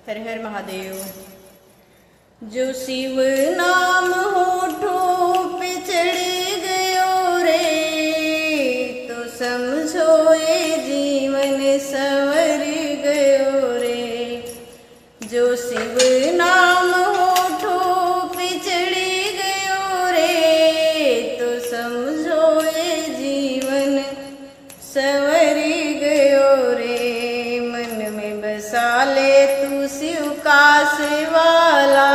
हर हर महादेव। जो शिव नाम होठों पे चढ़ गयो रे, तो समझो ये जीवन संवर गयो रे। जो शिव नाम होठों पे चढ़ गयो रे, तो समझो ये जीवन संवर गयो रे। मन में बसा ले तू शिव का शिवाला,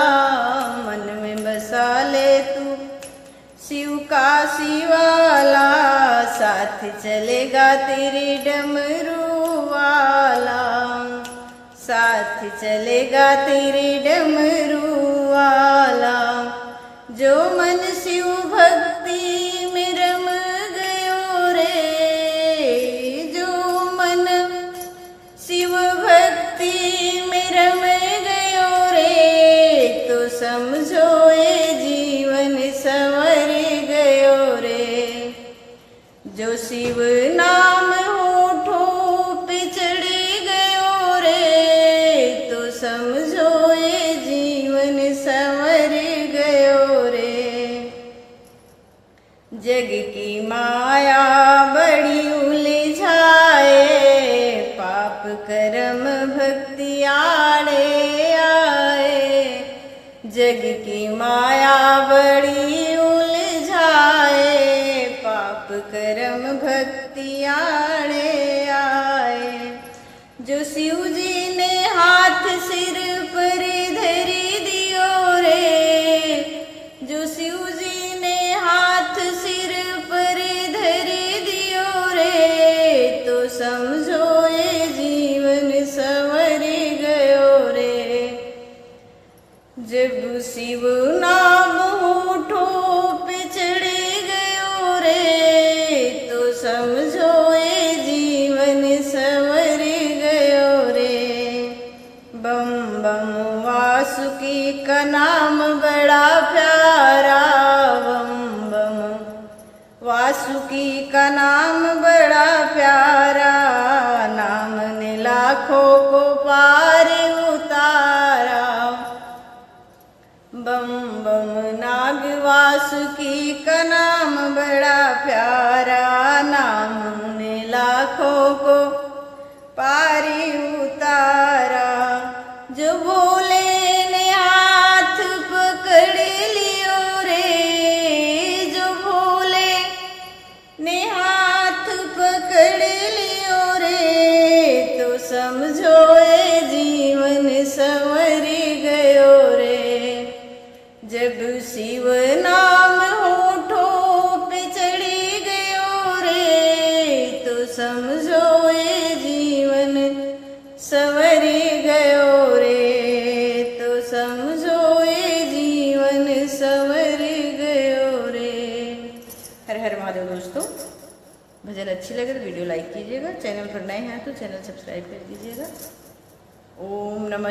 मन में बसा ले तू शिव का शिवाला। साथ चलेगा तेरे डमरू वाला, साथ चलेगा तेरे डमरू वाला। जो मन शिव भक्ति में रम गयो रे, जो मन शिव भक्ति में रम गयो रे, तो समझो ये जीवन संवर गयो रे। जो शिव नाम होठों पे चढ़ गयो रे, तो समझो ये जीवन संवर गयो रे। जग की माया बड़ी उलझाए, पाप कर्म भक्ति आड़े आए। जग की माया बड़ी उलझाए, पाप कर्म भक्ति आड़े आए। जो शिव जी ने हाथ सिर पर धरी दियो रे, जो शिव जी ने हाथ सिर पर धरी दियो रे, तो समझो ये जीवन संवर गयो रे। जब शिव नाम होठों पे चढ़ गयो रे, तो समझो ये जीवन संवर गयो रे। बम बम वासुकी का नाम बड़ा प्यारा, बम बम वासुकी का नाम बड़ा प्यारा। नाम ने लाखों को पार उतारा। बम बम नाग वासुकी का नाम बड़ा प्यारा। नाम ने लाखों को पार उतारा। जो बोले ने हाथ पकड़ लियो रे, जो बोले ने हाथ पकड़ लियो रे, तो समझो ये जीवन संवर गयो रे। जब शिव नाम होठों पे चढ़ गयो रे, तो समझो ये जीवन संवर गयो रे, तो समझो ये जीवन संवर गयो रे। हर हर महादेव। दोस्तों, भजन अच्छी लगे तो वीडियो लाइक कीजिएगा, चैनल पर नए हैं तो चैनल सब्सक्राइब कर दीजिएगा। ओम नमः